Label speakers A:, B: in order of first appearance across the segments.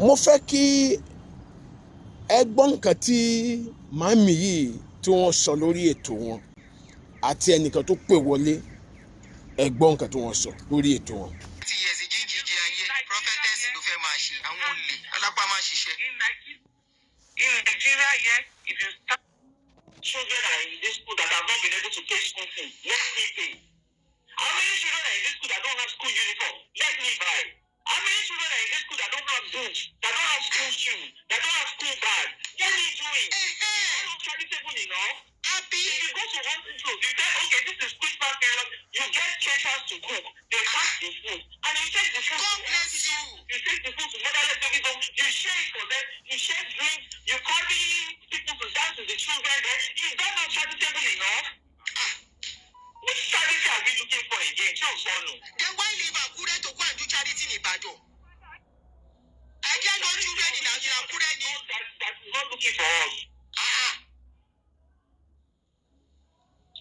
A: mo fẹ́ kí ẹ gbọ́ nǹkan tí màmí yìí tí wọ́n sọ lórí ètò wọn àti ẹnìkan tó pè wọlé, ẹ gbọ́ nǹkan tí wọ́n sọ lórí ètò wọn.
B: ti yẹ̀sì jíjí ayé prophetess ló fẹ́ máa ṣe àwọn olè alápá máa ṣiṣẹ́.
C: In Nigeria, yeah, if you start children are in this school that have not been able to pay school fees, let me pay. How many children are in this school that don't have school uniform? Let me buy. How many children are in this school that don't have books, that don't have school shoes, that don't have school bags? Let me do it. It's not charitable enough. Happy. If you go to one school, you say, okay, this is Christmas period, you get caterers to cook, they pack the food, and you take the food.
B: God bless you.
C: You take the food to motherless babies home, you share it for them, you share drinks, you carry people to dance with the children there. Is that not charitable enough? Which charity are we looking for again?
B: Then why leave Akure to go and do charity in Ibadan? I get no children in Akure.
C: That is not looking for us.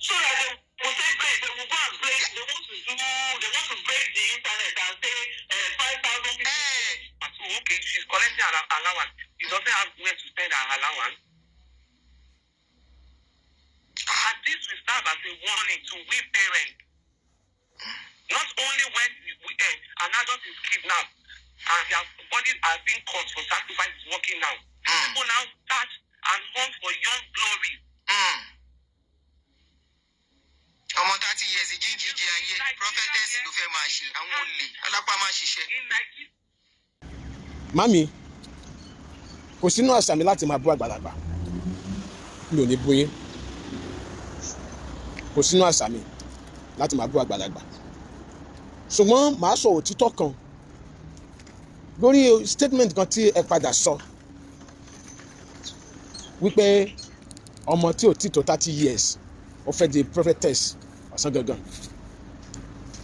C: So that they will say break, they will go and break, they want to break the internet and say 5,000 people. So okay, she's collecting her allowance. She doesn't have where to spend her allowance. And this will serve as a warning to we parents. Not only when an adult is kidnapped and their bodies are being caught for sacrifice is working now. People now start and hunt for young glory.
B: Ọmọ 30 years jíjí ayé prophetess ló fẹ́ máa ṣe àwọn olè alápá máa ṣiṣẹ́.
A: Mami, kò sínú àṣà mi láti máa bú àgbàlagbà. Mi ò ní bú yín. Kò sínú àṣà mi láti máa bú àgbàlagbà. Ṣùgbọ́n màá sọ òtítọ́ kan lórí statement kan tí ẹ padà sọ wípé ọmọ tí ò tí tó 30 years ó fẹ́ di prophetess ọ̀sán gangan.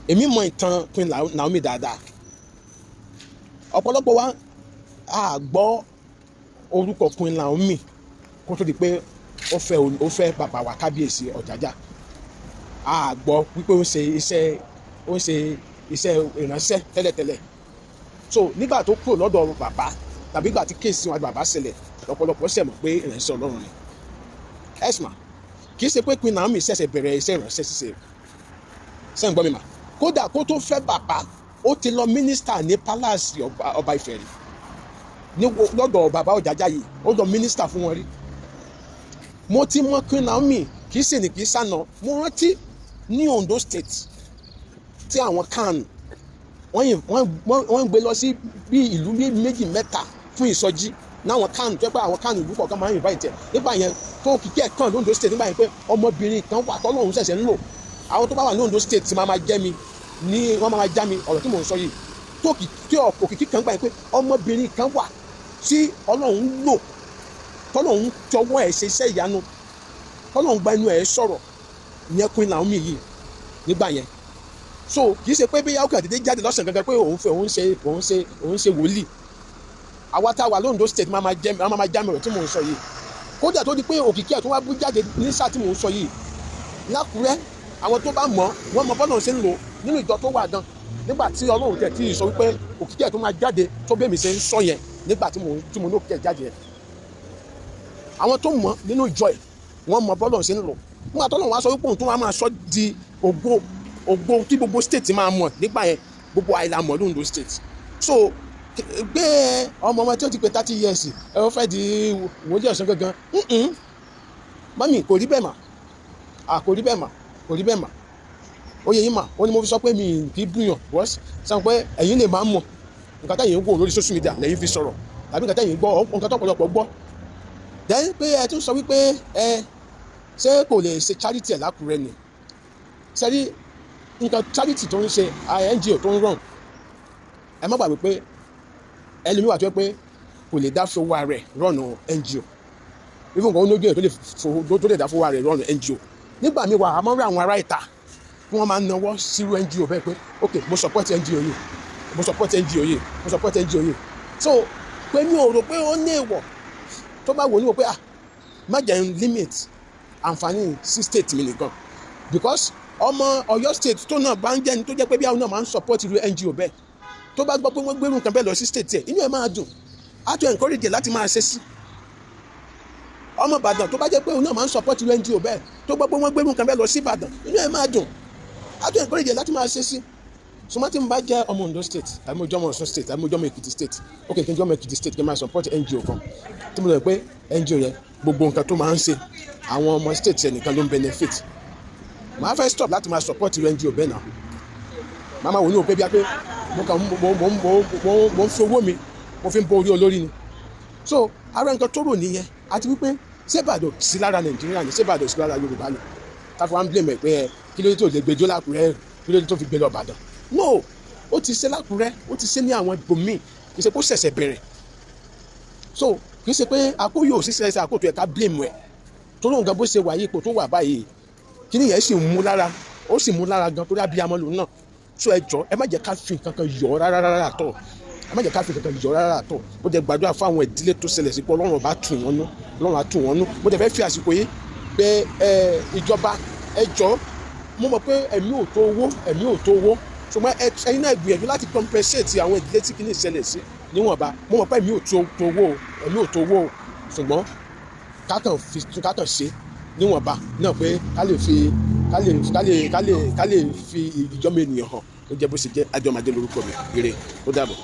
A: Èmi mọ ìtàn Queen Naomi dáadáa. Ọ̀pọ̀lọpọ̀ wa a gbọ́ orúkọ Queen Naomi kó tó di pé ó fẹ́ bàbá wa kábíyèsí Ọ̀jájá. A gbọ́ wípé ó ń ṣe iṣẹ́ ìránṣẹ́ tẹ́lẹ̀tẹ́lẹ̀. So nígbà tó kúrò lọ́dọ̀ bàbá tàbí ìgbà tí kéèsì wọn bàbá ṣẹlẹ̀ lọ́pọ̀lọpọ̀ ṣẹ̀ mọ̀ pé ìránṣẹ́ Ọlọ́run ni. Ẹ̀sùn kì í ṣe pé Queen Naomi ṣẹ̀ṣẹ̀ bẹ̀rẹ̀ iṣẹ́ ìránṣẹ́ ṣíṣe. Ṣé ń gbọ́ mi mà? Kódà kó tó fẹ́ bàbá ó ti lọ mínísítà ní palace ọba Ifẹ̀ rí. Ní lọ́dọ̀ bàbá Ọ̀jájá yìí ó lọ mínísítà fún wọn rí. Mo ti mọ Queen Naomi kì í ṣe ní kì í sànà. Mo rántí ní Ondo State tí àwọn kan wọ́n gbé lọ sí bí ìlú méjì mẹ́ta fún ìsọjí náwọn kan tó pé àwọn kan ìlú kọ̀ọ̀kan máa ń invite nígbà yẹn tó kìkì ẹ̀ kan l'Ondo State nígbà yẹn pé ọmọbìnrin kan wà tọ́lọ́run ṣẹ̀ṣẹ̀ ń lò àwọn tó bá wà ní Ondo State máa jẹ́ mi ní wọ́n máa já mi ọ̀rọ̀ tí mò ń sọ yìí tó òkìkí kan gbà yẹn pé ọmọbìnrin kan wà tí Ọlọ́run ń lò tọ́lọ́run tọwọ́ ẹ̀ ṣe iṣẹ́ ìyanu tọ́lọ́run gba inú ẹ̀ sọ̀rọ̀ ìyẹn Queen Naomi yìí nígbà yẹn. So kì í ṣe pé bí yàwó kan dédé jáde lọ́sàn gangan pé òun ṣe wòlíì. Àwa tá a wà l'Ondo State máa já mi ọ̀rọ̀ tí mò ń sọ yìí. Kódà tó di pé òkìkí ẹ̀ tó wá bú jáde ní sáà tí mò ń sọ yìí. Lákùrẹ́ àwọn tó bá mọ̀ wọ́n mọ bọ́lá ṣe ń lò nínú ìjọ tó wà gan. Nígbà tí Ọlọ́run tẹ̀ tí ì sọ wípé òkìkí ẹ̀ tó máa jáde tó bẹ́ẹ̀ mi ṣe ń sọ yẹn nígbà tí mo ní òkìkí ẹ̀ jáde yẹn. Àwọn tó mọ̀ nínú ìjọ ẹ̀ wọ́n mọ bọ́lá ṣe ń lò. Nígbà tó lọ́run wá sọ wípé òun tó máa sọ di ògo tí gbogbo state máa mọ̀ nígbà yẹn gbogbo àìlà mọ̀ l'Ondo State. So gbé ọmọ tí ó ti pé 30 years ẹ ó fẹ́ di wòlíì ọ̀sán gangan. Mami kò rí bẹ́ẹ̀ mà. Kò rí bẹ́ẹ̀ mà. Oyè yín mà ó ní mo fi sọ pé mi kì í búyàn bọ́s sọ pé ẹ̀yin lè máa mọ̀ nǹkan tẹ̀yin ń gbọ́ lórí social media lẹ́yìn fi sọ̀rọ̀ tàbí nǹkan tẹ̀yin gbọ́ nǹkan tó ọ̀pọ̀lọpọ̀ gbọ́. Then pé ẹ tún sọ wípé ṣé kò lè ṣe charity ẹ̀ lákùrẹ́ ni. Sẹ́rí nǹkan charity tó ń ṣe NGO tó ń ràn ẹ má gbàgbé pé ẹlòmíì wà tó yẹ pé kò lè dá fowó rẹ̀ rọ̀nà NGO even nǹkan olójú ẹ̀ tó lè dá fowó rẹ̀ rọ̀nà NGO. Nígbà míì wà á máa ń rí àwọn ará ìta tí wọ́n máa ń nawọ́ sírú NGO bẹ́ẹ̀ pé ok mo support NGO yìí so pé mi ò rò pé ó ní èèwọ̀ tó bá wò ní wò pé má jẹ́ n limit àǹfààní sí state mi nìkan because ọmọ Ọ̀yọ́ state tó náà bá ń jẹ́ni tó jẹ́ pé bí àwọn náà máa ń support irú NGO bẹ́ẹ̀ tó bá gbọ́ pé wọ́n gbérù nǹkan bẹ́ẹ̀ lọ sí state ẹ̀ inú ẹ̀ máa dùn á tún encourage láti máa ṣe sí. ọmọ Ìbàdàn tó bá jẹ́ pé òun náà máa ń support NGO bẹ́ẹ̀ tó gbọ́ pé wọ́n gbé nǹkan bẹ́ẹ̀ lọ sí Ìbàdàn inú ẹ̀ máa dùn, á tún encourage láti máa ṣe sí. sọmọ tí mo bá jẹ́ ọmọ Ondo state àbí mo jẹ́ ọmọ Ọ̀ṣun state àbí mo jẹ́ ọmọ Èkìtì state ok kí n jẹ́ ọmọ Èkìtì state kí n máa support NGO kan tí mo lọ pé NGO yẹn gbogbo nǹkan tó máa ń ṣe àwọn ọmọ state yẹn nìkan ló ń benefit, màá fẹ́ stop láti máa support NGO bẹ́ẹ̀ náà. màá máa wò ní òpé bí i pé mo ń fi owó mi mo fi ń bọ orí olórí ni. so ara nǹkan tó rò nìyẹn, àti wípé ṣé Ìbàdàn sí lára Nàìjíríà ni, ṣé Ìbàdàn sí lára Yorùbá ni, káfí wá ń blame ẹ̀ pé kí ló dé tó lè gbẹjọ́ l'Ákúrẹ́, kí ló dé tó fi gbé lọ Ìbàdàn. no ó ti ṣe l'Ákúrẹ́, ó ti ṣe ní àwọn ibòmíì, kì í ṣe kó ṣẹ̀ṣẹ̀ bẹ̀rẹ̀. so kì í ṣe pé àkóyò òṣìṣẹ́ ẹ̀ṣẹ̀ àkótó ẹ̀ka blame ẹ̀ tó lóun gan bó ṣe wà yìí ipò tó wà báyìí kí nìyẹn sì mú lára, ó sì mú lára gan torí abiyamọ lòun náà. so ẹ jọ̀ọ́ ẹ má jẹ́ ká fi kankan yọ rárá tọ̀, ẹ má jẹ́ ká fi kankan yọ rárá tọ̀. ó jẹ́ gbàdúrà fún àwọn ìdílé tó ṣẹlẹ̀ sí pé Ọlọ́run bá tù wọ́n nú, Ọlọ́run á tù wọ́n nú. mo dẹ̀ fẹ́ fi àsìkò yìí bẹ̀ ìjọba ẹ jọ̀ọ́, mo mọ̀ pé ẹ̀mí ò tó owó ṣùgbọ́n ẹ̀yin náà gbìyànjú láti compensate àwọn ìdílé tí kìíní ṣẹlẹ̀ sí níwọ̀nba. mo mọ̀ pé ẹ̀mí ò tó owó ṣùgbọ́n kákan ṣe níwọ̀nba náà pé ká lè fi ìjọba ènìyàn hàn. ó jẹ́ bó ṣe jẹ́. Adéọmọ Adé lórúkọ mi. Ire ó dàbọ̀.